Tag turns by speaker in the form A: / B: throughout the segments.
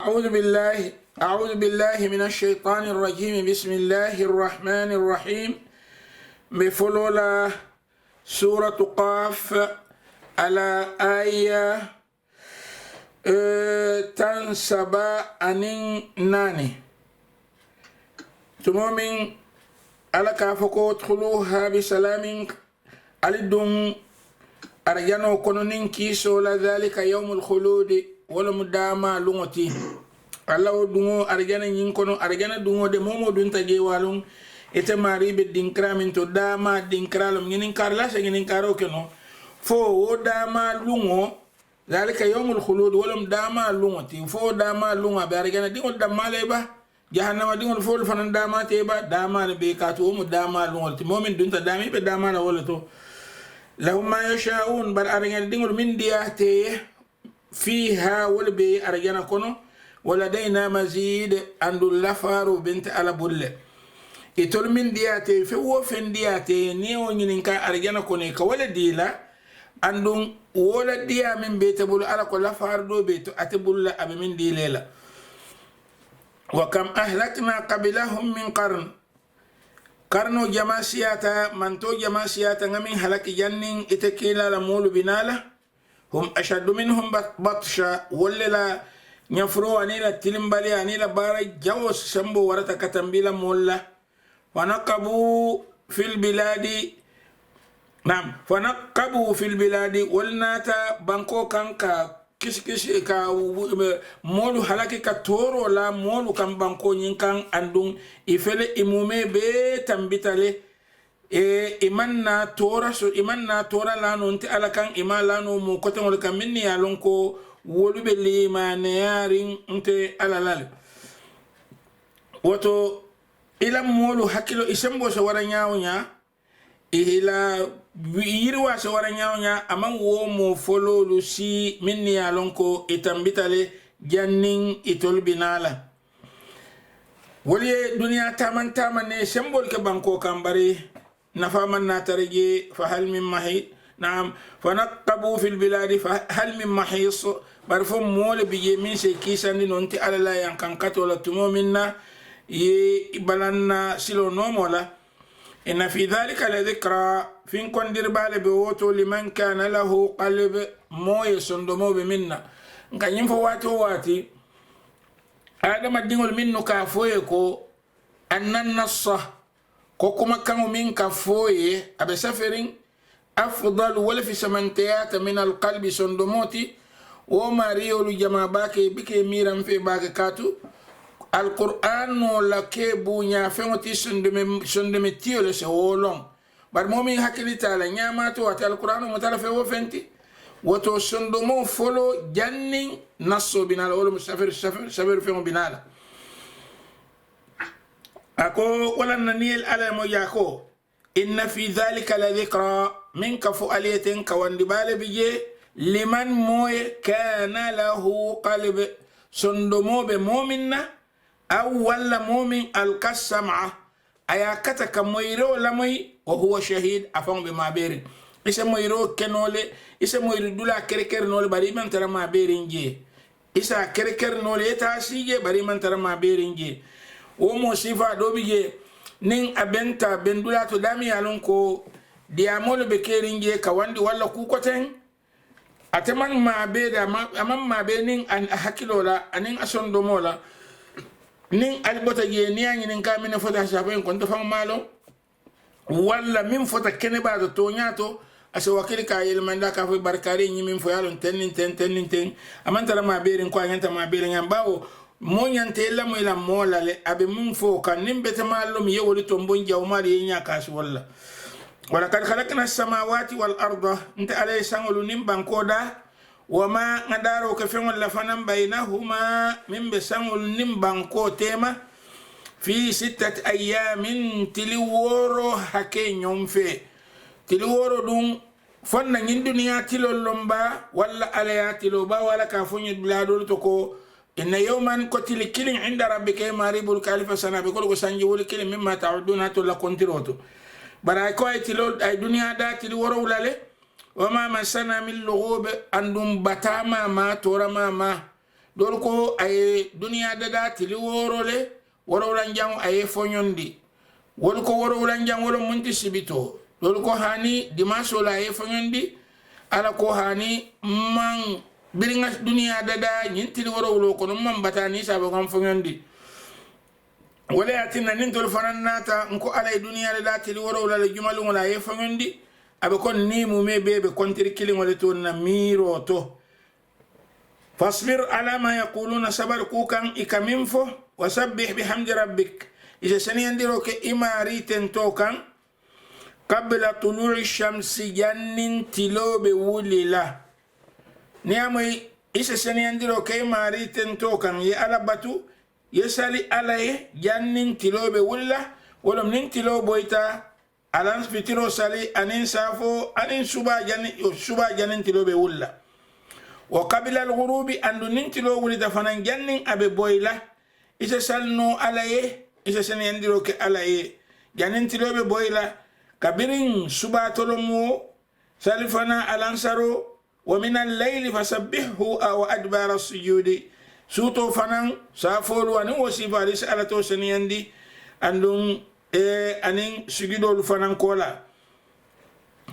A: أعوذ بالله من الشيطان الرجيم. بسم الله الرحمن الرحيم. بفلولا سورة قاف على آية تنسبا أنين ناني تمومين على كافكو تخلوها بسلام ألدون أرجانو كنونين كيسو ذلك يوم الخلود ولم داما لغتي الله دونو أرجانا ينكونو أرجانا دونو دي مومو دون تجي والون ite mari be dinkra min to dama dinkra lum nginin karla se nginin karo keno fo wo dama lungo zalika yawmul khulud walam dama lungo ti fo dama lungo be argana dingol dama leba jahannama dingol fo fanan dama te ba dama be katu mu dama lungo ti momin dunta dami be dama la wala to lahum ma yashaun bar argana dingol min diate fiha wal be argana kono ولدينا مزيد عند اللفار بنت على بله itol min diyate fe wo fen diyate ni o nyinin ka arjana ko ne ka wala dila andum wala diya min be tabul ala ko la fardo be to atebul la ab min dilela wa kam ahlakna qablahum min qarno jamasiyata man to jamasiyata ngamin halaki jannin itakila la mulu binala hum ashaddu minhum batsha walla nyafro anila tilimbali anila bara jaws sambo warata katambila mulla فنقبوا في البلاد نعم فنقبوا في البلاد ولناتا بانكو كانكا كش كا مولو هلاكي كتورو لا مولو كان بانكو نينكان اندون يفل امومي بي تامبيتالي imanna tora la non ti ala kan imala no mo kote mo kan minni yalon ko wolu be limane yarin nte ala lal woto ila molu hakilo isembo so wara nyaawnya ila yirwa so wara nyaawnya aman wo mo fololu si minni yalonko itambitale jannin itol binala wali dunya taman ne sembol ke banko kambari nafaman na tarje fa hal min mahi na'am fa naqabu fil biladi fa hal min mahis barfo mole biye min se kisani nonti alala yankan katola tumo minna يبلنا سلو نومولا إن في ذلك لذكرى فين كندير بالي بوتو لمن كان له قلب مو يسندمو بمنا كان ينفو واتي آدم الدين منو كافويكو أن النصة كوكما كانوا من كافوي أبي سفرين أفضل ولا في سمنتيات من القلب سندموتي وما ريولو جما باكي بكي ميرا في باكي كاتو القرآن ولا كيبو نيا فهمتي سندمي تيولو سولون بار مومي حكي تعالى نيا ماتو وات القرآن متعرف هو فهمتي وتو سندمو فولو جنين نصو بنالا ولا مسافر سافر فيهم بنالا أكو ولا نيل على موياكو إن في ذلك لذكرى من كفو أليتين كوان دبال بيجي لمن موي كان له قلب سندمو بمؤمننا أو ولا مؤمن الكسمعة أيا كتك ميرو لمي وهو شهيد أفهم بما بيرين إسا ميرو كنولي إسا ميرو دولا كركر نولي بري من ترى ما بيرين جي إسا كركر نولي تاسي بري من ترى ما بيرين جي ومو صفا دوبي جي نين أبنتا بندولا تدامي ألونكو ديامول بكيرين جي كواندي ولا كوكوتين أتمنى ما بيدا أمام ما بينين أن أحكيلو لا أنين أسون دومولا nin albota je niyangi nin ka min fota shafen kon to fam malo walla min fota kene ba to nyato asa wakili ka yelmanda ka fo barkari ni min fo yalon tenin amantara ma berin ko anyanta ma berin yam bawo mo nyante la mo ila mola le abe mun fo kan nim bete malo mi yewoli to mbon jawmari nya kasu walla wala kad khalaqna as-samawati wal arda nta alay sangolu nim bankoda وما ندارو كفين ولا فنم بينهما من بسمول نمبانكو تيما في 6 أيام تلوورو حكي يوم في تلوورو دون فن الدنيا تلو اللمبا ولا عليا تلوبا ولا كافون بلادو تكو إن يوما قتل كل عند ربك ماريب الكالف سنة بيقول سنجول كل مما تعدون تلا كنتروتو برايكو أي تلو أي دنيا دا تلوورو ولا له وما مسنا من لغوب أندم بتاما ما تورا ما dol ko ay duniya dada tili worole worolan jang ay fonyondi wol ko worolan jang wolo munti sibito dol ko hani dimaso la ay fonyondi ala ko hani man biringa duniya dada nyintili worolo ko man batani sabo kam fonyondi wala yatina nin tol fanannata nko ala duniya dada tili worola la jumalu wala ay fonyondi abe kon ni mu mebe be kontiri kilin wala to na miro to فاصبر على ما يقولون صبر كوكان إكمنفو وسبح بحمد ربك إذا سنيندروك إماري تنتوكان قبل طلوع الشمس جنن تلو بوليلا نعمي إذا سنيندروك إماري تنتوكان يألبتو يسالي عليه جنن تلو بوليلا ولم ننتلو بويتا ألانس فترو سالي أنين سافو أنين سبا جنن تلو بوليلا وقبل الغروب أن ننتلو ولد فنان جنن أبي بويلة إذا سالنو عليه إذا سنيندروك عليه جنن تلو بويلة كبيرين سبا تلمو سالفنا الانصارو ومن الليل فسبحه أو أدبار السجود سوتو فنان سافولو أن وصيفا رسالة سنيندي أندون أنين سجدو فنان كولا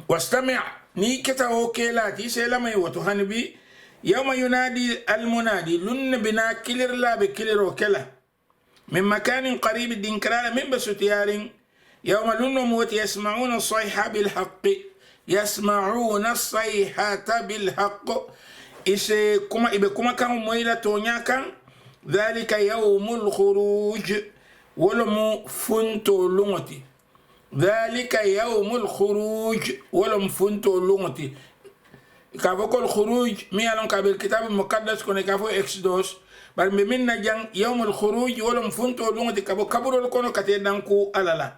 A: واستمع ني كتاو كيلاتي سيلمي وتهنبي يوم ينادي المنادي لن بنا كلر لا بكلر وكلا من مكان قريب الدنكرال من بسوتيار يوم لن موت يسمعون الصيحة بالحق يسمعون الصيحة بالحق إبكما كانوا مويلة تونياكا ذلك يوم الخروج ولم فنتو لغتي ذلك يوم الخروج ولم فنتو لغتي كافو الخروج مي علم كابل الكتاب المقدس كون كافو اكسدوس بل من نجان يوم الخروج ولم فنتو لغتي كابو كبرو لكونو كتيدانكو ألالا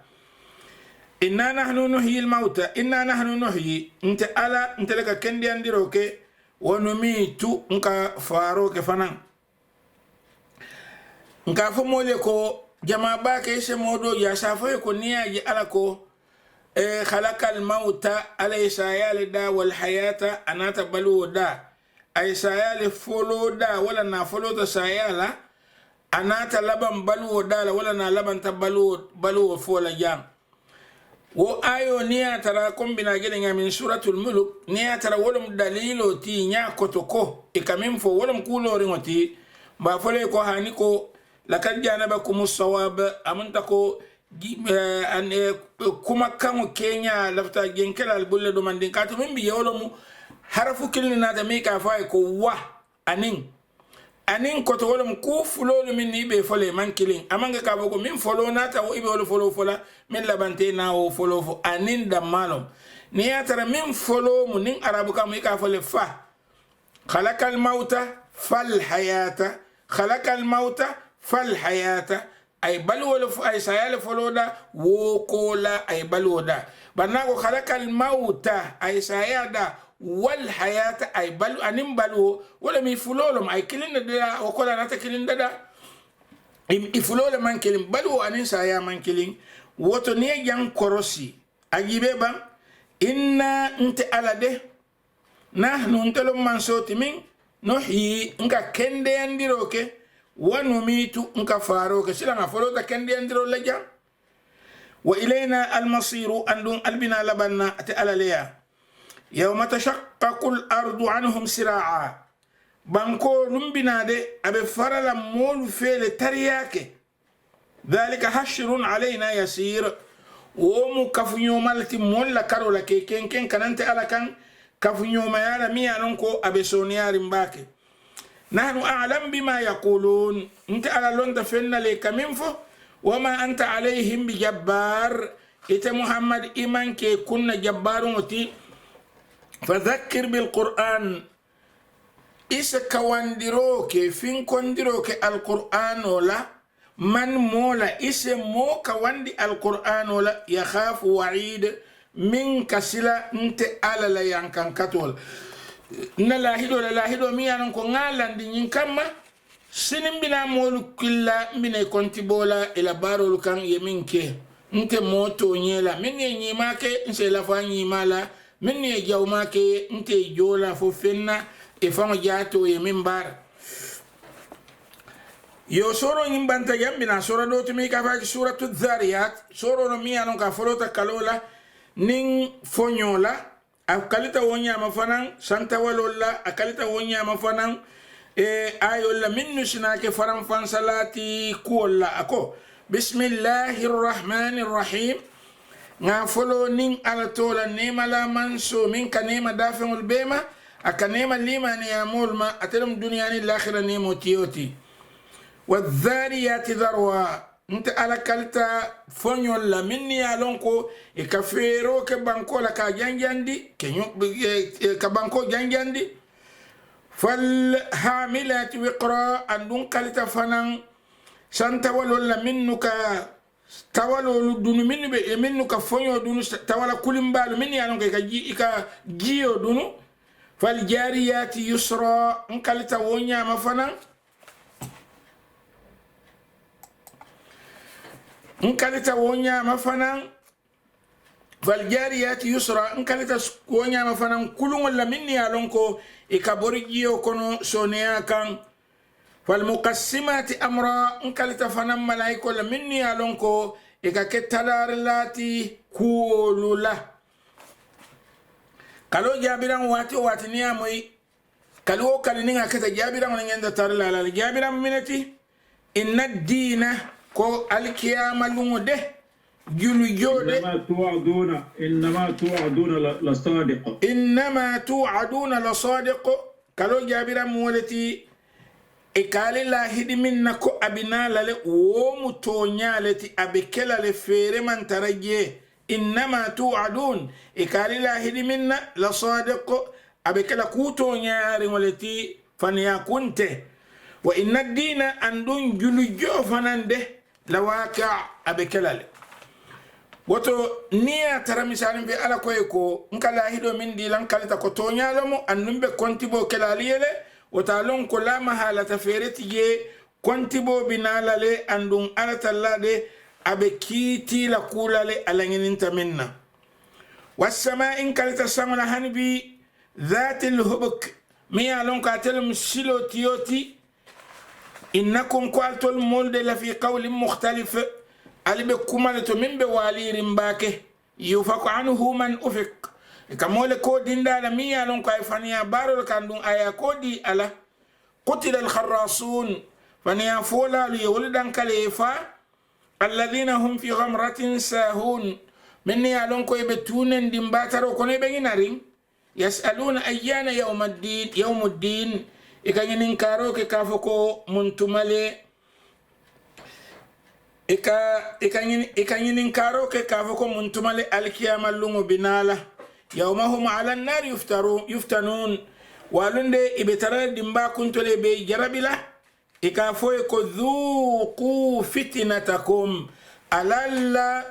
A: إنا نحن نحيي الموتى إنا نحن نحيي انت ألا انت لك كندي اندروك ونميتو انك فاروك فنان نكافو موليكو جماعة باكي سمودو ياسافو يكون نياجي ألاكو خلق الموت على سيال دا والحياة أنا تبلو دا أي سيال فلو دا ولا نفلو دا سيال أنا تلبن بلو دا ولا نلبن تبلو فولا جام وآيو نيا ترى كم بنا جلنا من سورة الملك نيا ترى ولم دليلو تي نيا كتوكو إكمن فو ولم كولو ريمتي بافولي كو هانيكو لقد جانبكم الصواب أمنتكو kuma kango Kenya lafta genkela albulle do mandin kato min bi yawlo harafu kilina da me ka fa ko wa anin ko to wolum ku fulolo min ni be fole man kilin amanga ka boko min folo na ta o ibe wolo folo fola min labante na o folo fo anin da malum ni ya tara min folo mu nin arabu kam ka fole fa khalaqal mauta fal hayata khalaqal mauta fal hayata ay balwolo ay sayale foloda wokola ay balwoda banago khalaqal mauta ay sayada wal hayata ay balu anim balwo wala mi fulolom ay kilinda da wokola nata kilinda da i fulolo man kilin balwo anin saya man kilin woto ne jang korosi ajibe bam inna nte alade nahnu ntelo man soti min nuhyi nka kende andiroke ونميت انكفاروك سلام فلوتا كندي اندرو لجا وإلينا المصير أندون البنا لبنا أتألا ليا يوم تشقق الأرض عنهم سراعا بانكو لنبنا دي أبي فرلا مول فيل ترياك ذلك حشر علينا يسير ومو كفنيو مالتي مولا كارولا كي كين كانت ألا كان كفنيو ميالا ميانونكو أبي سونيار مباكي نحن أعلم بما يقولون انت على لون دفن لك منفو وما أنت عليهم بجبار إت محمد إيمان كي كنا جبار وتي فذكر بالقرآن إس كواندروك فين كواندروك القرآن ولا من مولا إس مو كواندي القرآن ولا يخاف وعيد من كسلا انت على لا ينكن كتول na lahido mi yanan ko ngalandi nyin kamma sinin bina molu killa mine konti bola ila barol kan yeminke nte moto nyela minne nyima ke nse la fa nyima la minne jawma ke nte jola fo fenna e fa jato yemin bar yo soro nyim banta yambina sura do tumi ka fa suratu dhariyat soro no mi anon ka folota kalola nin fonyola akalita wonya mafanan santa walolla akalita wonya mafanan ayolla minnu sinake faran fan salati kuolla ako bismillahir rahmanir rahim nga folo nin ala tola nema la manso min ka nema dafengol bema aka nema limani ya mulma atelum dunyani l'akhirah nemo tiyoti wadhariyati dharwa nta ala kalta fonyol la minni ya lonko e ka fero ke banko la ka janjandi ke ka banko janjandi fal hamilati wiqra andun kalta fanan santa wala minnuka tawalo dunu minnu be minnuka fonyo dunu tawala kulimbalu minni ya lonko ka jiyo dunu fal jariyati yusra nkalta wonya mafanan nkalita wonya mafanan valjariyati yusra nkalita wonya mafanan kulun wala minni alonko ikaborigiyo kono sonea kan falmuqassimati amra nkalita fanan malaiko la minni alonko ikaketadar lati kuolula kalo jabiran wati niyamoy kalo kalininga keta jabiran ngenda tarla la jabiran minati inna ad-dina ko alkiyama lungo de julu jode innama tu'aduna la sadiq kalo jabira molati e kale la hidi minna ko abina lale wo mutonyaleti abekela le fere man taraje innama tu'adun e kale la hidi minna la sadiq abekela kutonyari molati fanya kunte wa inna ad-dina andun julu jo fanande lawaka abekelale woto niya tara misalin be ala koy ko nkala hido min dilan kalita ko tonyalomo annumbe kontibo kelaliyele wota lon ko la mahala ta fereti je kontibo binalale andun ala tallade abe kiti la kulale alangininta minna wasama in kalita samana hanbi dhatil hubuk miya lon ka telum silo tiyoti إنكم قالتوا المولد لفي قول مختلف ألي بكمالتو من بوالير باكه يفك عنه من أفك كمول كودين دالا ميا لون كايفانيا بارو كاندون آيا كودي ألا قتل الخراصون فنيا فولا ليولدان كاليفا الذين هم في غمرة ساهون من يا لون كوي بتونن دمباترو كوني بينارين يسألون أيان يوم الدين ikanyinin karo ke kafoko muntumale ikanyinin karo ke kafoko muntumale alkiyama lungo binala yawmahum ala an-nar yuftanun walunde ibetara dimba kuntole be jarabila ikafoy ko dhuqu fitnatakum alalla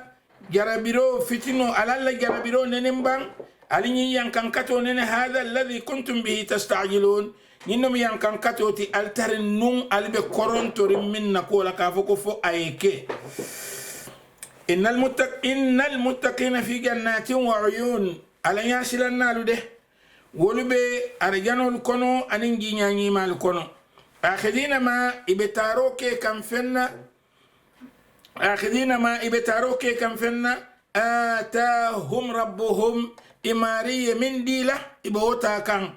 A: jarabiro fitino alalla jarabiro nenembang alinyi yankankato nene hadha alladhi kuntum bihi tasta'jilun ninno mi yankan katoti altarin nun albe korontori minna ko la kafoko fo ayeke innal muttaqina fi jannatin wa uyun ala yasilanna lude wolube arjanol kono anin ginyani mal kono akhidina ma ibetaroke kam fenna atahum rabbuhum imariya min dila ibota kan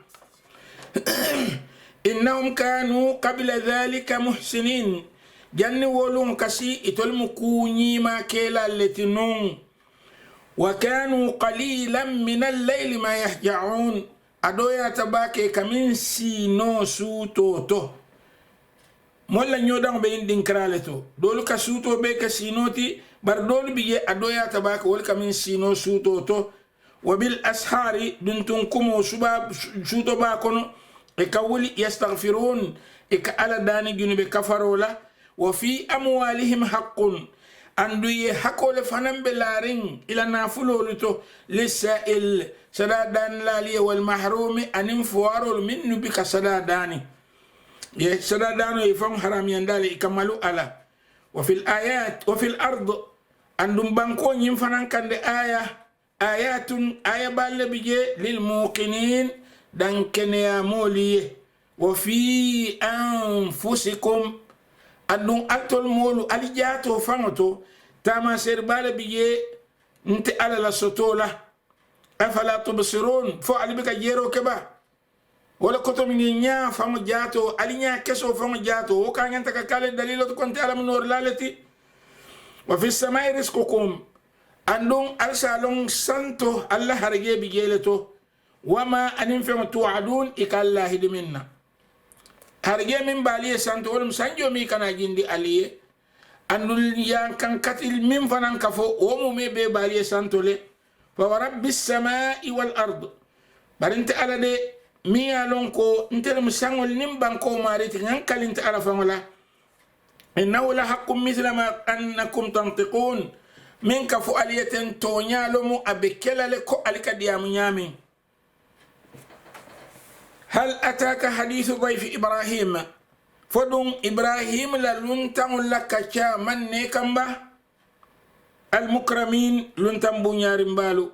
A: إنهم كانوا قبل ذلك محسنين جن ولون كسي إتلمكوني ما كلا التنون وكانوا قليلا من الليل ما يهجعون أدويا تباكي كمين سينو سوتوتو مولا نيودان بين دين كرالتو دولو كسوتو بيك سينوتي بردول بيجي أدويا تباكي ولك من سينو سوتوتو وبالأسحار دنتم كمو سوتو باكونو إكاولي يستغفرون إكالا داني جنوب كفرولا وفي أموالهم حق أندو يحقو لفنن بلارين إلى نافلو لتو للسائل سدادان لالي والمحروم أنم فوارو من نبك سداداني سدادانو يفهم حرام يندالي إكمالو ألا وفي الآيات وفي الأرض أندم بانكو ينفنن كان آيات آية بالبجي للموقنين dan kene ya moliye wa fi anfusikum andun altol molu ali jato fangoto tama ser bala biye nte ala la sotola afala tubsirun fo ali bika jero keba wala koto mi nya fango jato ali nya keso fango jato o ka nganta ka kale dalilo to konte ala munor lalati wa fi samai rizqukum andun alsalon santo allah harge bigele to wama anin fe tuadun ikallahi diminna harge min baliye santo wolum sanjo mi kana jindi aliye andul yan kan katil min fanan kafo o mu me be baliye santo le fa rabbis samai wal ard barinte ala de mi alon ko ntel musangol nim banko mariti ngan kalinta ala fangola innahu la haqqum mithla ma annakum tantiqun min kafu aliyeten to nyalomu abekela le ko alika diamu nyami hal ataka hadithu dhayfi ibrahim fodun ibrahim la luntan lakacha manne kamba al mukramin luntan bunyarim balu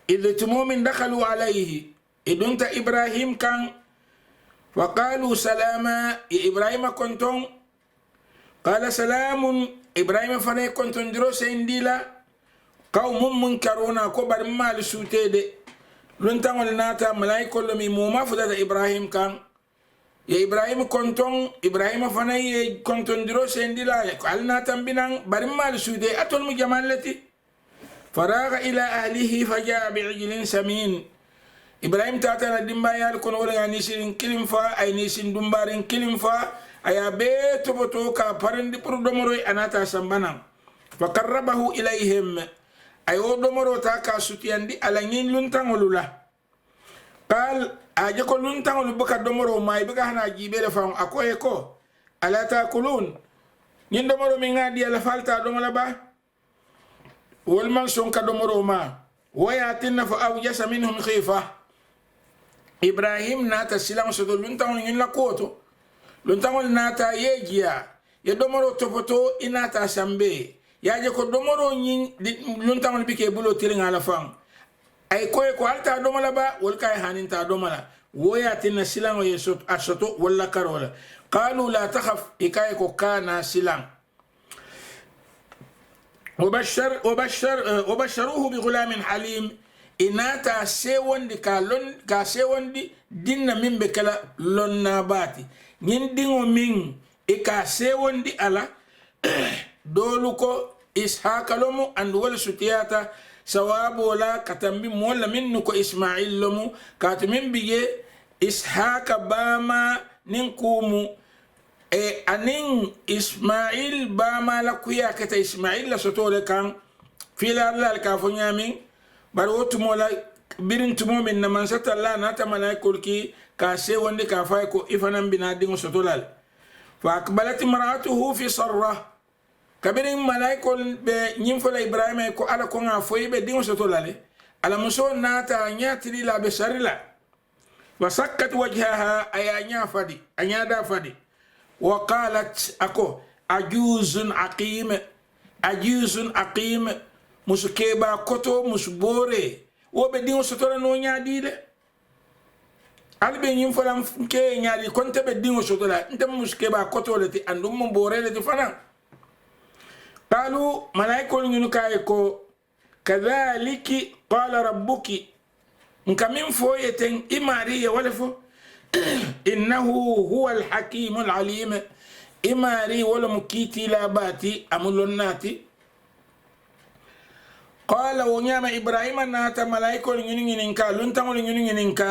A: idh tumumin dakhalu alayhi idunta ibrahim kan faqalu salama ibrahim konton qala salamun ibrahim fane konton diro sendila qaumun munkaruna ko bar mal sutede luntangol nata malaikol mi muma fudata ibrahim kan ya ibrahim konton ibrahim fane ye konton diro sendila ko alnata binan bar mal sude atol mu jamallati faraga ila ahlihi faja bi'ijlin samin ibrahim tata na dimbayal kono wala ni sin kilim fa ay ni sin dumbarin kilim fa aya be toboto ka parandi pour domoro anata sambana fa qarrabahu ilayhim ayo domoro ta ka sutiyandi ala ngin luntangolula qal aje ko luntangol buka domoro may buka hana jibele fa akoye ko ala taakulun ngin domoro mi ngadi ala falta domala ba wal man son ka domoro ma wayatin fa aw yasa minhum khifa ibrahim nata silang soto luntangol ngin la koto luntangol nata yejia ye domoro topoto inata sambe yaje ko domoro nyin luntangol bike bulo tiringa la fang ay koy ko alta domala ba wol kay haninta domala woyatina silango yesot asoto wala karola qalu la takhaf ikay ko kana silang وبشروه بغلام حليم inata sewondi ka sewondi dinna min be kala lonnabati ñin dingo min e ka sewondi ala dolu ko ishaqa lomu and wal sutiyata sawabu la katambi molla min ko ismail lomu kat min biye ishaqa bama nin kumu e anin ismail bama la kuya kata ismail la sotole kan fila la ka fo ñamin bar wotu mola birin tumo min na man satalla na ta malaikul ki ka se wonde ka fay ko ifanan bina dingo sotolal fa akbalat imra'atuhu fi sarra kabirin malaikul be nyim fola ibrahim ko ala ko nga foy be dingo sotolale ala muso nata nyatri la be sarila wa sakkat wajhaha ayanya fadi anyada fadi wa qalat ako ajuzun aqim musukeba koto musubore wobe dingo sotora no nyaadi de albe nyim falam ke nyaadi konte be dingo sotora nte musukeba koto leti andum mo bore leti fana qalu malaikol nyunu kay ko kadhaliki qala rabbuki nkamin fo yeten imari ya wala fo innahu huwa alhakim alalim imari wala mukiti la bati amulonnati قال ونعم إبراهيم ناتا ملايكو لنينينكا لنتمو لنينينكا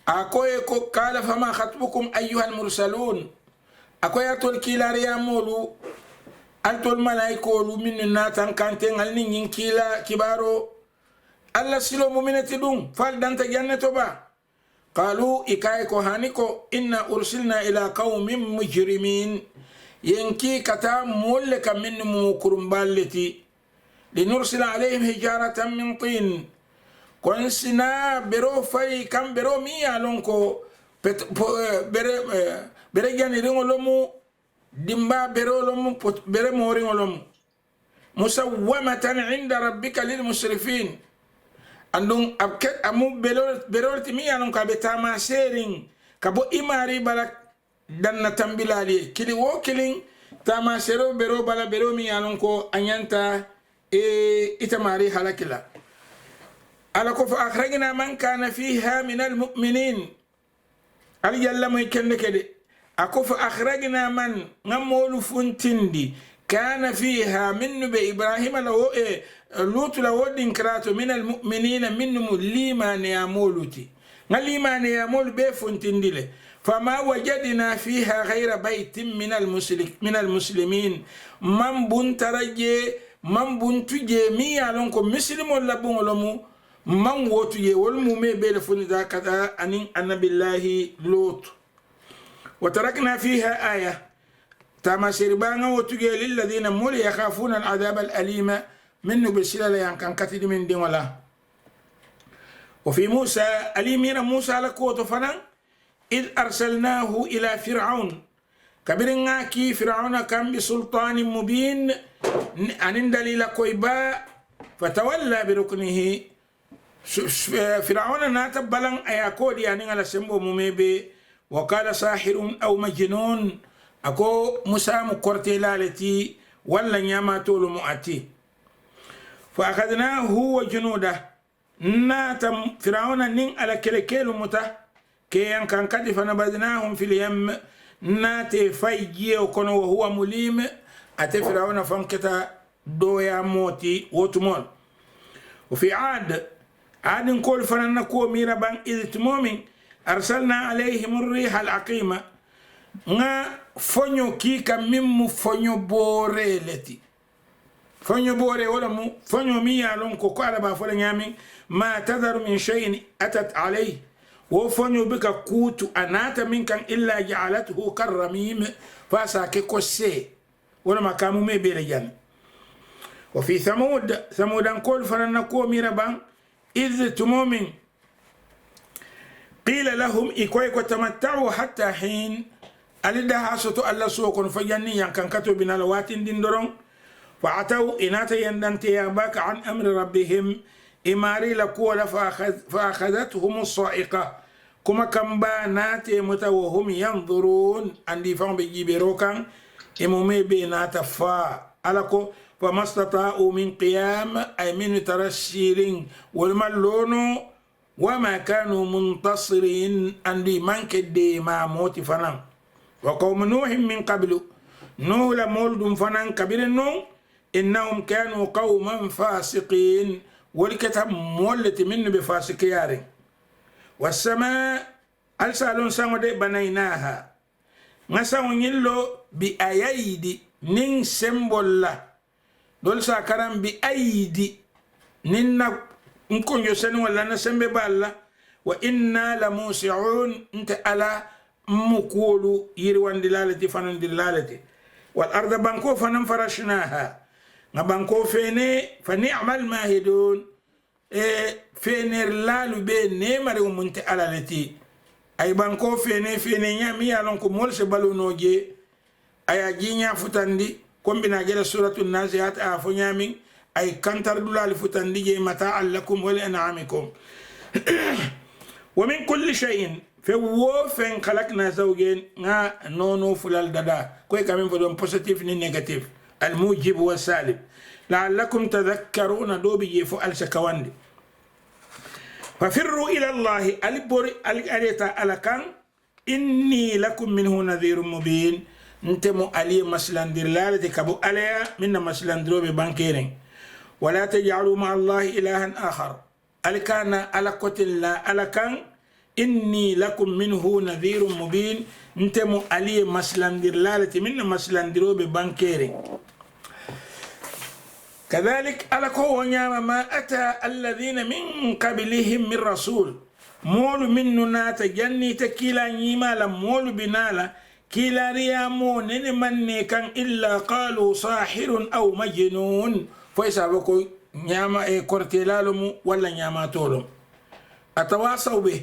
A: أكويكو قال فما خطبكم أيها المرسلون أكويا تولكيلا ريامولو أنتو الملايكو من ناتا كانتين النينكيلا كبارو الله سلو مؤمنة دون فالدانت جنة با قالوا إكايكو هانيكو إنا أرسلنا إلى قوم مجرمين ينكي كتا مولك من موكرم بالتي لنرسل عليهم حجارة من طين كونسنا برو فاي كم برو ميا لونكو بره جاني رينغو لومو ديمبا برو لومو بره مورينغو لومو مسومة عند ربك للمسرفين andung abket amu berorti mi anong kabetama sharing kabo imari balak danna tambilali kili wo kilin tama sero bero bala bero mi yanon ko anyanta itamari halakila ala ko fa akhrajna man kana fiha min almu'minin ali yalla moy kende kede ako fa akhrajna man ngamolu funtindi kana fiha min be ibrahima law lut law din krato min almu'minina minhum liman yamuluti ngaliman yamul be funtindile فما وجدنا فيها غير بيت من المسلمين من بنترجي من بنتجي مي علونكم مسلم ولا بونلمو من وتجي والمومي بيلفون ذا كذا أن بالله لوط وتركنا فيها آية تما سربانا وتجي للذين مول يخافون العذاب الأليم منه بالسلالة يعني كان كتير من دين ولا وفي موسى أليمين موسى لكوت فنان إذ أرسلناه إلى فرعون كبرنا كي فرعون كان بسلطان مبين أن دليل كويبا فتولى بركنه فرعون ناتب بلن أياكود يعني على سمو مميبي وقال ساحر أو مجنون أكو مسام كورتيلالتي ولا نياما تول مؤتي فأخذناه هو وجنوده ناتم فرعون نين على كلكيل مته كيان كان كدف نبذناهم في اليم ناتي فايجي وكون وهو مليم أتي فرعون فانكتا دويا موتي وتمون وفي عاد نقول فننكو ميربان إذ تمومين أرسلنا عليهم الريح العقيمة nga fonyo kika mimmu fonyo bore leti fonyo bore wala mu fonyo mi yalon ko ala ba fola nyami ma tadharu min shay'in atat alayhi وفنيو بك كوت أنات منك إلا جعلته كالرميم فاساكي كوسي ولما كانوا مبيرجان وفي ثمود نقول فننكو ميربان إذ تمومن قيل لهم إكويكو تمتعوا حتى حين ألدها ستو ألا سوكن فجني كان كتب بنا لواتين دين درون فعتوا إناتا يندنتي ياباك عن أمر ربهم إماري لكولا فأخذتهم الصائقة كما كان باناتي متوهم ينظرون عندي فهم بجيبروكا إمومي بينات فا ألكو فما استطاعوا من قيام أي من ترشيرين والملون وما كانوا منتصرين عندي منك دي ما موت فنان وقوم نوح من قبل نوح لمولد فنان كبير نوح إنهم كانوا قوما فاسقين ولكتب مولت من بفاسقيار والسماء ألسالون سامد بنيناها نساون يلو بأيدي نين سمبولا دول ساكرام بأيدي نين نكون يسن ولا نسمب بالا وإنا لموسعون انت على مقولو يروان دلالتي فنن دلالتي والأرض بانكو فنن فرشناها نبانكو فيني فنعم الماهدون فينير لالو بي نيماري ومنت على لتي أي بانكو فيني نيامي يالونكو مولس بالو نوجي أي أجينيا فتاندي كم بنا جل سورة النازعات أفو نيامي أي كانتر دولال فتاندي جي متاعا لكم ولأنعامكم ومن كل شيء فهو فين خلقنا زوجين نا نونو فلال دادا كوي كامين فدون بوزيتيف ني نيجاتيف الموجب والسالب لعلكم تذكرون دوبي يفو الشكواندي ففروا إلى الله البوري الأريتا ألكان إني لكم منه نذير مبين انتمو علي مسلندر لالتي كبو عليا من مسلندرو ببانكيرين ولا تجعلوا مع الله إلها آخر ألكان ألكوت الله ألكان إني لكم منه نذير مبين انتمو علي مسلندر لالتي من مسلندرو ببانكيرين كذلك ألكو ونعم ما أتى الذين من قبلهم من رسول مول مننا تجني تكيلا نيما لمول بنالا كيلا ريامو ننمن كان إلا قالوا ساحر أو مجنون فإسا بكو نعم كورتيلالم ولا نعم تولم أتواصوا به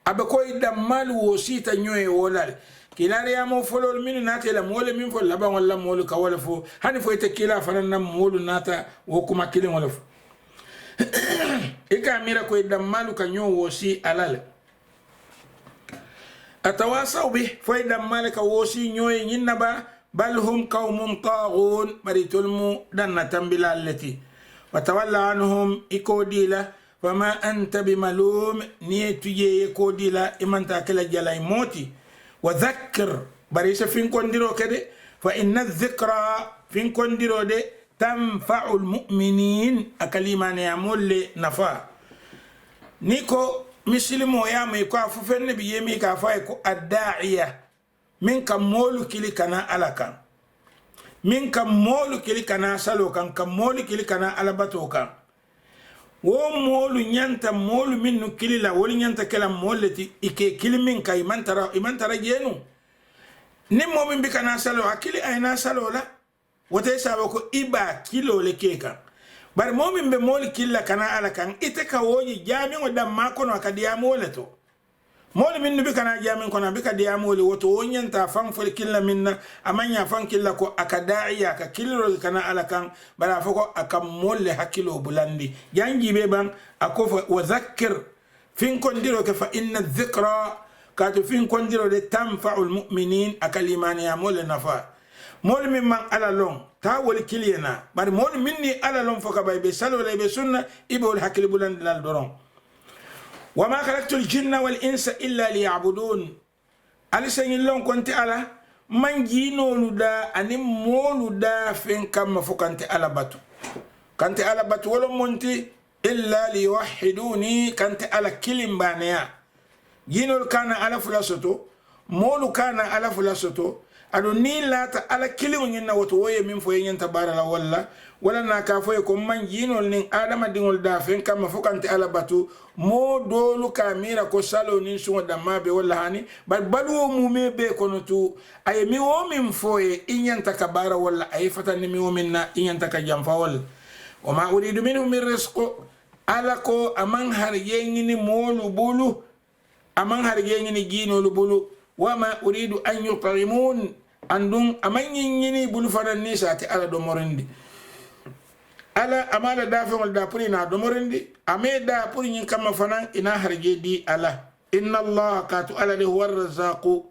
A: أبكو إدمال وسيطة نيوه ولال كيلاري امو فلول من ناتي لا مول من فل لبا ولا مول كولا فو هاني فو تكيلا فنن مول ناتا وكما كيلين ولا فو إيكا ميرا كو دمالو كنيو وسي علال أتواصوا به فإذا مالك ووسي نيوي ينبا بل هم قوم طاغون بريتلمو دنا تنبلا التي وتولى عنهم إكوديلا فما أنت بملوم نيتي إكوديلا إمان تاكل جلاي موتي وذكر بريس فين كونديرو كده فإن الذكرى فين كونديرو دي تنفع المؤمنين أكلمان يعمل نفع نيكو مسلمو يامي كو أفوفن بيمي كافايكو الداعية من كمولو كلي كنا ألكا من كمولو كلي كنا سلو كان كمولو كلي كنا ألباتو كان wo molu nyanta molu minnu kilila woli nyanta kala molleti ike kilimin kay imantara jenu ni momin bi kana salo akili ayna salo la wote sabo ko iba kilo le keka bar momin be moli killa kana ala kan ite ka woji jami o dam makono akadiya moleto moli minnu bi kana jami kono bi kadiya moli woto wonyanta fan fol killa minna amanya fan killa ko akadaiya ka kilo kana ala kan bara foko akam molle hakilo bulandi jangi be ban akofa wa zakkir fin kondiro ke fa inna dhikra katu fin kondiro de tanfa'ul mu'minin akalimani ya molle nafa mol min man ala long ta wol kiliyena bari mol minni ala long foka bay be salo be sunna ibol hakil bulandi dal doron وما خلقت الجن والإنس إلا ليعبدون ألسن اللون كنت على من جينو لدا أني مولو دا فين كم فكنت على باتو كنت على باتو ولو منتي إلا ليوحدوني كنت على كلم بانيا جينو كان على فلاسوتو مولو كان على فلاسوتو أدو نيلا على كلم ينا وتوي من فوين تبارا ولا نكافو يكون من جينو لين آدم دينول دا فين كم فكنت على باتو mo dolu kamira ko salo ni sungo damabe wala hani bal balu mume be kono tu ay mi o min foye inyanta kabara wala ay fatani mi o minna inyanta ka jamfa wal wa ma uridu minhum min rizq alako aman har yengini molu bulu aman har yengini gino lu bulu wa ma uridu an yut'imun andum aman yengini bulu fanan ni sati ala do morindi ala amala dafeŋol da pour ina domorindi ame da pour ñin kamma fanan ina harje di ala inna allaha katu ala de huwa arrazaqu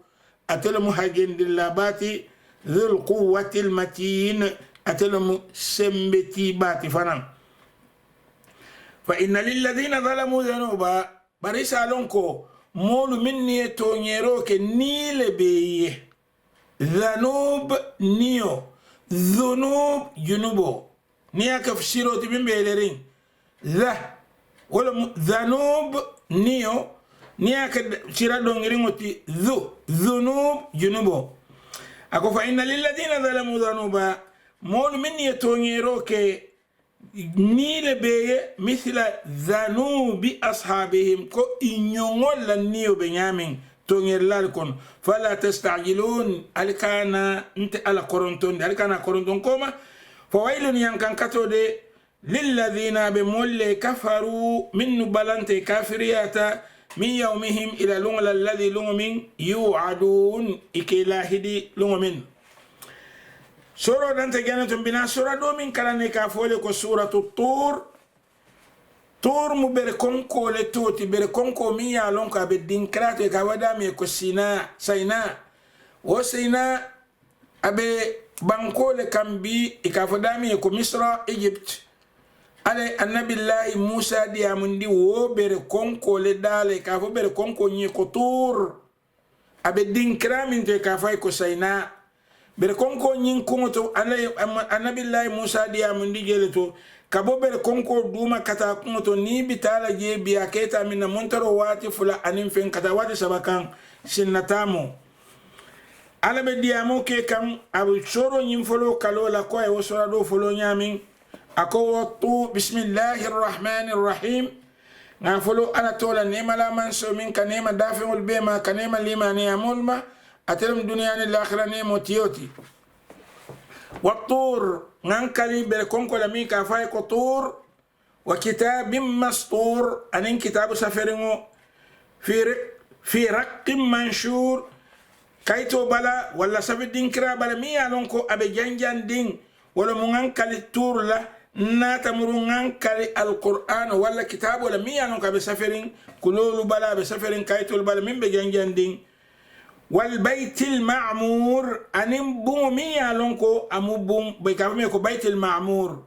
A: atelmu hajendi labati dhul quwwati almatin atelmu sembeti bati fanan fa inna lilladhina zalamu dhanuba barisa lonko molu minni to nyero ke nile beye dhanub niyo dhunub junubo niya ka fshiro tibimbe elerin za wala dhanub niyo niya ka shira dongringoti dhunub junubo ako fa inna lilladhina zalamu dhanuba molu minni to nyero ke nile beye mithla dhanubi ashabihim ko inyongol la niyo benyamin to nyerlal kon fala tastajilun alkana nte ala koronton alkana koronton koma فويل ينكن كتود للذين بمول كفروا من بلنت كافريات من يومهم إلى لون الذي لون من يوعدون إكلاهدي لون من سورة دانت جانت بنا سورة دومين كلاني كافولي كسورة الطور طور مبركونكو لتوتي بركونكو ميا لونكا بالدين كراتي كودامي كسينا سينا وسينا أبي banko le kambi ikafadami ko misra egypt ale annabillahi musa di amundi wo bere konko le dale ka fo bere konko ni ko tur abe dinkramin te ka fay ko sayna bere konko ni ko to ale annabillahi musa di amundi gele to ka bo bere konko duma kata ko to ni bitala je biya keta min montaro wati fula anin fen kata wati sabakan sinnatamo ala be diamo ke kam abu choro nyim folo kalo la ko e wosora do folo nyamin ako watu bismillahir rahmanir rahim na folo ana tola nema la man so min kanema dafeul bema kanema limani amulma atelum dunya ni l'akhirah ne motiyoti watur ngankali be konko la mi ka fay ko tur wa kitabim mastur anin kitabu saferingo fi raqqim manshur kaito bala wala sabi dinkira bala mi alon ko abe janjan ding wala mu ngankali tur la nata muru ngankali alquran wala kitab wala mi alon ko abe safirin kululu bala abe safirin kaito bala min be janjan ding والبيت المعمور أنم بومي ألونكو أمو بوم بيكافمي كو بيت المعمور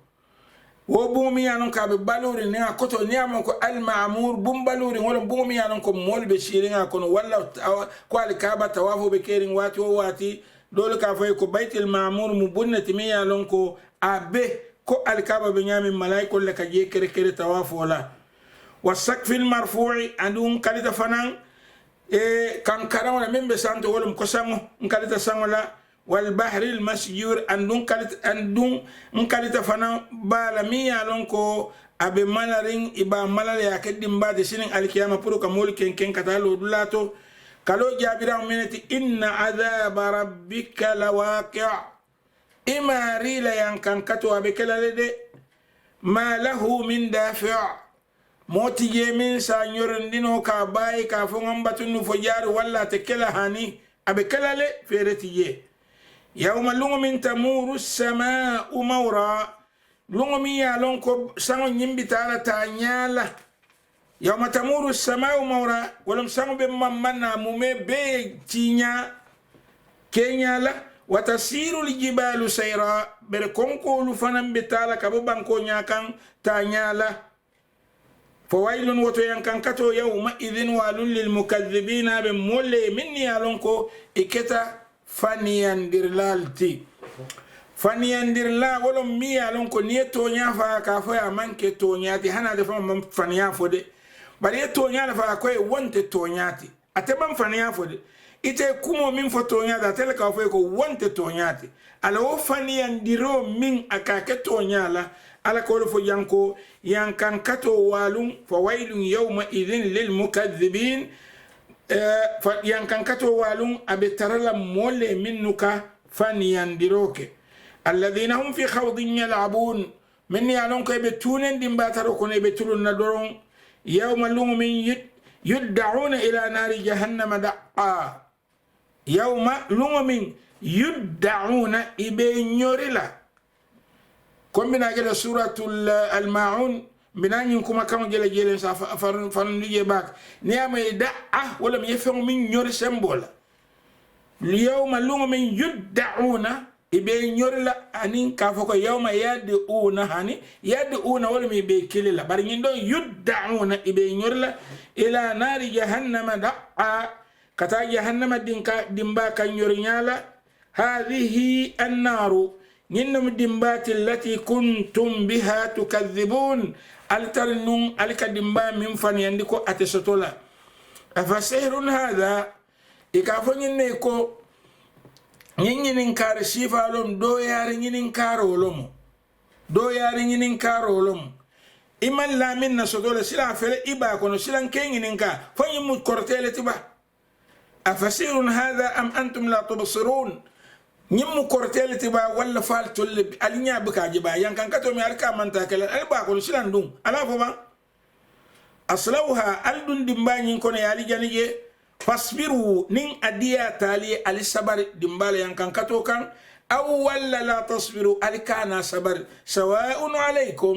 A: وبومي ألونكا ببالوري نيا كتو نيا مكو المعمور بوم بالوري ولا بومي ألونكو مول بشيرين أكون ولا كوالي كابا توافو بكيرين واتي وواتي دول كافي كو بيت المعمور مبنة مي ألونكو أبي كو الكابا بنيامي ملايكو لك جي كري كري توافو ولا والسقف المرفوع عندهم كاليتا فنان كان كراونا من بسانتو ولم كسامو كاليتا سانولا والبحر المسجور عندهم كاليتا فنان بالمي ألونكو أبي مالارين إبا مالاري أكدم بعد سنين الكيامة برو كمول كن كتالو دولاتو كالو جابرا منتي إن عذاب ربك لواقع إما ريلا ينكن كتو أبكلا لدي ما له من دافع موتي يمين سانيورندينو كاباي كافون باتنو فجار ولا تكلا هاني أبكلا لي فيرتي يوم لوم تمور السماء مورا لوم يا لونكو سانو نيمبي تالا تانيالا يوم تمور السماء مورا ولم سانو بممنا مومي بي تينيا كينيالا وتسير الجبال سيرا بركونكو لفنان بتالا كابو بانكو نياكان تانيالا فويل وتيان كتو يومئذ والون للمكذبين بمولي مني ألونكو إكتا فنيان ديرلالتي فنيان ديرلا ولو مي ألونكو نيتو نيافا كافويا منك تونياتي هنا دفعون فنيان فودي بل يتونيان فاكوي وانت تونياتي أتبان فنيان فودي ite kumo min fo tonyada tele ka fo ko wonte tonyati ala o fani andiro min akake tonyala ala ko fo yanko yankan kato walum fa wailun yawma idhin lil mukaththibin fa yankan kato walum abetarala mole minnuka fani andiroke alladhina hum fi khawdin yal'abun min yalon ko be tunen dimbataro ko ne be tulun na doron yawma lum min yud'una ila nari jahannama da'a yawma lumin yud'una ibe nyorila kombina gele suratul al-maun binani kuma kam gele sa fan liye bak niyama da'a wala mi yefem min nyori sembola yawma lumin yud'una ibe nyorila anin ka foko yawma yad'una hani yad'una wala mi be kilila bari ngindo yud'una ibe nyorila ila nari jahannama da'a kata jahannama dimba kan yorinyala hadhihi annaru ninnum dimbati allati kuntum biha tukadhibun altarnun alka dimba min fani andiko atesotola afasirun hadha ikafonyin ne ko nyinin kar sifalom do yari nyinin karolom do yari nyinin karolom iman la min nasotola sila fele iba kono silan kenginin ka fonyin mu kortele tiba أفسير هذا أم أنتم لا تبصرون نيم كورتيل تبا ولا فالتول ألينيا بكاجبا ين كان كاتو مي أركا من تاكل ألبا كون سيلان دوم ألا فما أصلوها ألدون دمبا نينكون يالي جانيجي فاصبروا نين أديا تالي ألي صبر دمبا ين كان كاتو كان أو ولا لا تصبروا ألي كان صبر سواء عليكم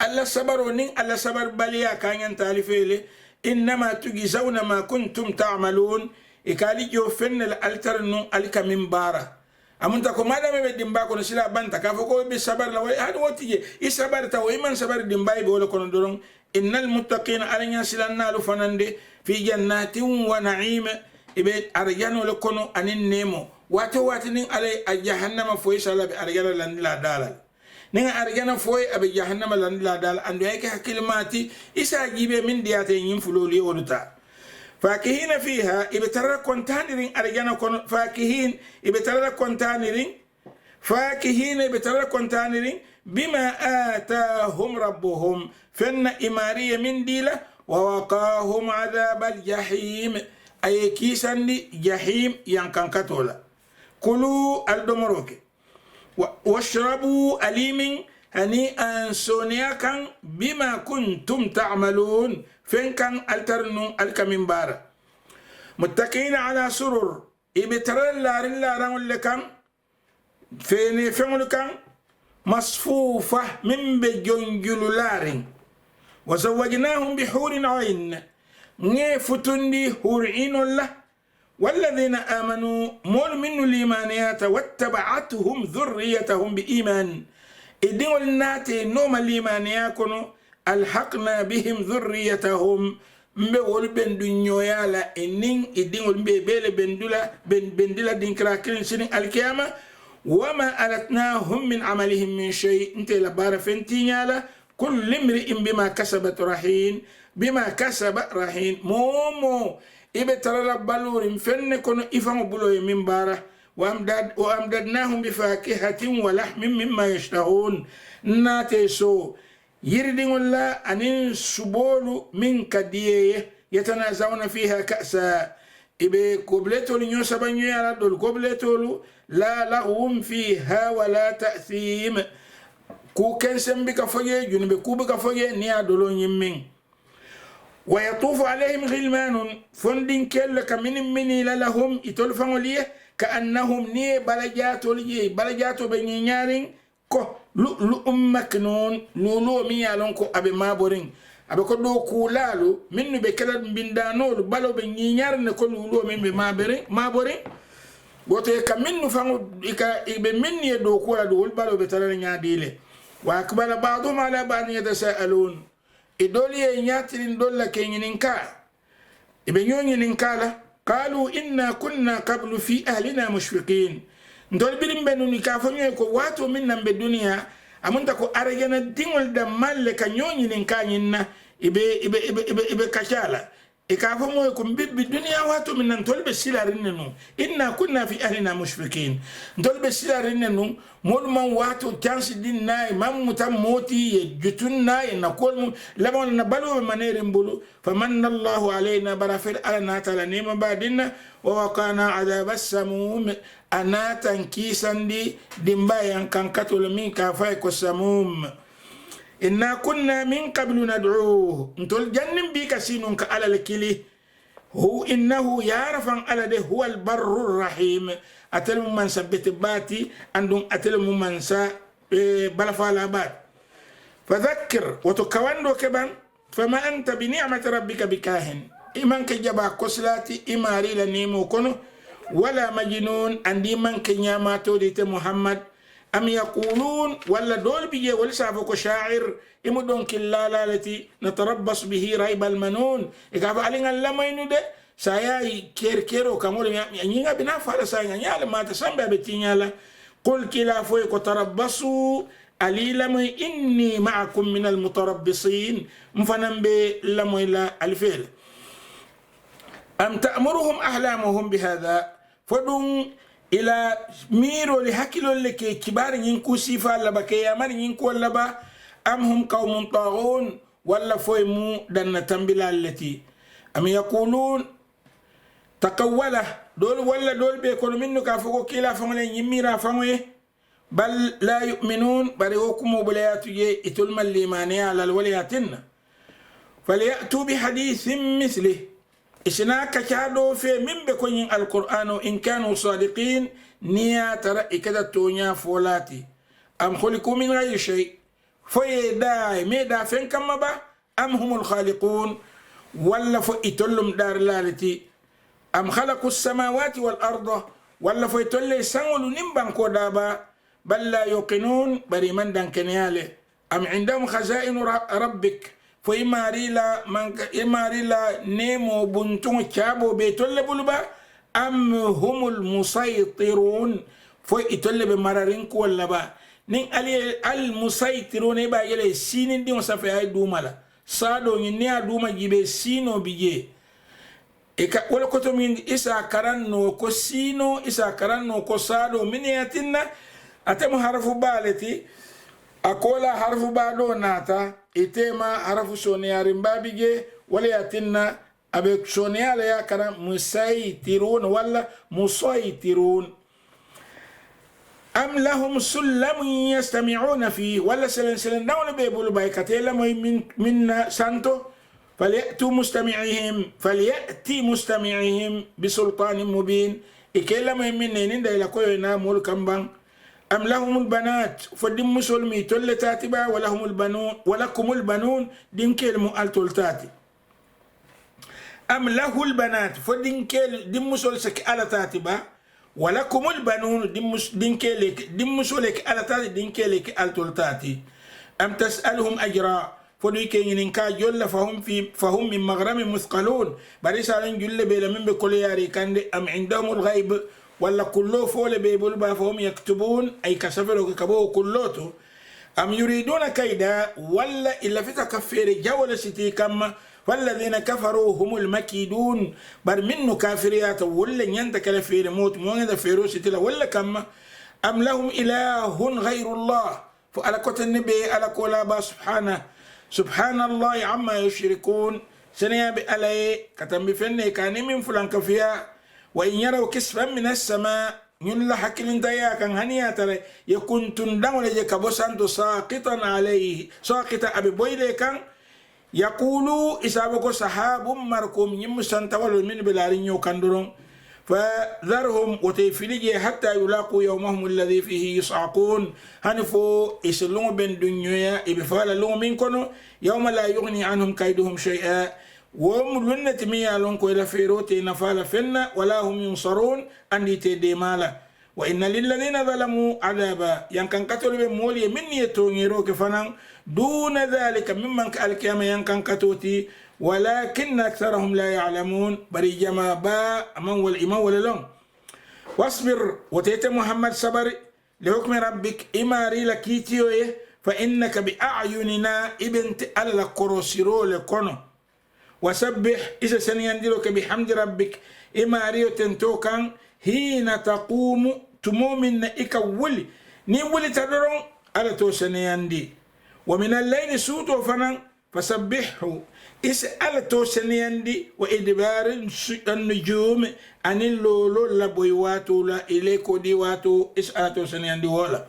A: ألا صبروا نين ألا صبر بليا كان ينتالي فيلي إنما تجزون ما كنتم تعملون ikali jo fennel alternun alika min bara amunta ko madame be dimba ko sila banta ka foko be sabar la way hadu wotije i sabar ta way man sabar dimba be wala kono doron innal muttaqina alanya silanna lu fanande fi jannatin wa na'im ibe arjano le kono anin nemo wato watinin alay jahannama foy sala be arjana lan la dalal ninga arjana foy abe jahannama lan la dalal andu yake hakilmati isa jibe min diyate yin fuloli woluta فاكهين فيها ابترى كونتانرين ارجانا فاكهين ابترى كونتانرين فاكهين ابترى كونتانرين بما آتاهم ربهم فن إمارية من ديلة ووقاهم عذاب الجحيم أي كيسان جحيم ينكن كتولا كلوا الدمروك واشربوا أليم هنيئا سونياكا بما كنتم تعملون فين كان الترنو الكمين بارا متكئين على سرر ابترى اللارين لاران اللي كان فين كان مصفوفة من بجنجل لارين وزوجناهم بحور عين نيفتني حور عين الله والذين آمنوا مول من الإيمانيات واتبعتهم ذريتهم بإيمان إدين الناتي نوم الإيمانيات كنو ألحقنا بهم ذريتهم مبول بندنيو يالا إنين إدين البيبيل بندلا دين كراكين سنين الكيامة وما ألتناهم من عملهم من شيء انت لبار فنتين يالا كل امرئ بما كسبت رهين بما كسب رهين مومو إبه ترى بلور فن كن إفهم بلوي من باره وأمددناهم بفاكهة ولحم مما يشتهون ناتيسو يردين الله أن سبول من كديه يتنازعون فيها كأسا إبه كوبلتو لنيوسا بنيو على دول كوبلتو لا لغوم فيها ولا تأثيم كو كنسن بك فجي جنب كو بك فجي نيا دولو يمين ويطوف عليهم غلمان فندين كلك من مني لهم يتلفون ليه كأنهم ني بلجاتو ليه بلجاتو بني نيارين كو لؤلؤ مكنون لولو ميالون كو أبي مابورين أبي كو دو كولالو منو بكلا بندانول بلو بني نيارين كو لولو من مابورين wote ka minnu fango ibe minni do ko la do balo be tala nyaadile wa akbala ba'dhum ala ba'd yatasaalun idoli nyatirin dolla kenyininka ibe nyoninkala qalu inna kunna qablu fi ahlina mushfiqin ndol birim benuni ka fanyo ko wato minna be dunya amunta ko aragena dingol da malle ka nyonininka nyinna ibe kachala إكافو مو يكون بالدنيا واتو من نطول بسيلا رننو إنا كنا في أهلنا مشفقين نطول بسيلا رننو مول من واتو تانس دين ناي مام متام موتي يجتون ناي نقول لما نبلو بمنير بلو فمن الله علينا برافر على ناتا لنيم بعدنا ووقانا عذاب السموم أنا تنكيسا دي دمبايا كان كتول مين كافايكو السموم إنا كنا من قبل ندعوه نتول جنن بيك سينونك على الكلي هو إنه يعرف على ده هو البر الرحيم أتلم من سبت باتي عندهم أتلم من سا بلفالا بات فذكر وتكواندو كبان فما أنت بنعمة ربك بكاهن إمان كجبا كسلاتي إماري لنيمو كنو ولا مجنون عندي من كنياماتو ديت محمد أم يقولون ولا دول بيجي ولا سافوك شاعر إمدون كلا التي نتربص به ريب المنون إذا علينا لما ينود saya kero kamul nyinga bina fala saya nyala mata samba betinyala qul kila foi ko tarabbasu alila mai inni ma'akum min almutarabbisin mfanambe lamoila alfil am ta'muruhum ahlamuhum bihadha fadum ila miro li hakilo leke kibar nyin ku sifa la bakaya man nyin ko laba am hum qaumun taghun wala foi mu dan tambila allati am yaqulun تقوله دول ولا دول بيكونوا منه كافوكو كلا فمولين يميرا فموي بل لا يؤمنون بل يوكموا بلياتي اتلم الليمانية على الولياتنا فليأتوا بحديث مثله إشناك كادو في من بكون القرآن إن كانوا صادقين نيا ترى كده تونيا فولاتي أم خلقوا من غير شيء فيداي ميدا فين كما با أم هم الخالقون ولا فإتلم دار لالتي أم خلقوا السماوات والأرض ولا فيتولي سنول نمبان كودابا بل لا يوقنون بريمان دان كنيالي أم عندهم خزائن ربك إماري لا نيمو بنتون كابو بيتولي بلبا أم هم المسيطرون فيتولي بمرارينكو ولا با نين المسيطرون إبا يلي سينين دي وصفي هاي دوما سادو نيا دوما جيبه سينو بيجي eka wala koto min isa karanno ko sino isa karanno ko sado min yatinna atemu harfu baleti akola harfu bado nata itema harfu soniyari mbabige wala yatinna abe soniyala ya karam musaytirun wala musaytirun am lahum sullamun yastami'una fi wala salan dawla bebul baykatela moy minna santo فليأتي مستمعهم بسلطان مبين إكلام من نين دا لكوينا مول كمبان أم لهم البنات فدم مسلمي تلتاتبا ولهم البنون ولكم البنون دين كلمة التلتاتي أم له البنات فدين كيل دم مسولك على تاتبا ولكم البنون دين كيلك على تاتي دين كيلك على تلتاتي أم تسألهم أجرا فدي كين كا جل فهم من مغرم مثقلون بريسالن جل بلا من بكل ياري كان أم عندهم الغيب ولا كله فول بيبول فهم يكتبون أي كسفروا كبوه كلوتو أم يريدون كيدا ولا إلا في تكفير جولة ستي كما فالذين كفروا هم المكيدون بل منه كافريات ولا ينتك لفير موت موت فيروس ستي ولا كما أم لهم إله غير الله فعلى كت النبي على كلابا سبحان الله عما يشركون سنيا بألي كتم بفنه كان من فلان كفيا وإن يروا كسفا من السماء ñun la hakkilin daya kan haniya tare yakun tundang le je kabosanto saqitan alayhi saqita abi boyle kan yaqulu isabako sahabum markum ñim santawal min bilarin yo kanduron فذرهم وتيفلجي حتى يلاقوا يومهم الذي فيه يصعقون هنفو يسلون بين دنيا يبفال لهم منكم يوم لا يغني عنهم كيدهم شيئا وملونة ميا لونكو إلى فيروتي نفال فينا ولا هم ينصرون أن يتدي مالا وإن للذين ظلموا عذابا ينكن كتل بمولي من يتونيروك فنان دون ذلك ممن كالكيام ينكن كتوتي ولكن أكثرهم لا يعلمون بري جما با أمان والإمان وللون واصبر وتيت محمد صبر لحكم ربك إماري لكيتيوه فإنك بأعيننا ابنت ألا كروسيرو لكونو وسبح إذا سنيندلك بحمد ربك إماري تنتوكان حين تقوم تمومن إكا ولي ني ولي تدرون على تو سنيندي ومن الليل سوتو فنان فسبحه اسأل توسنيندي وإدبار النجوم أن اللولو لبوي واتو لا إليكو دي واتو اسأل توسنيندي ولا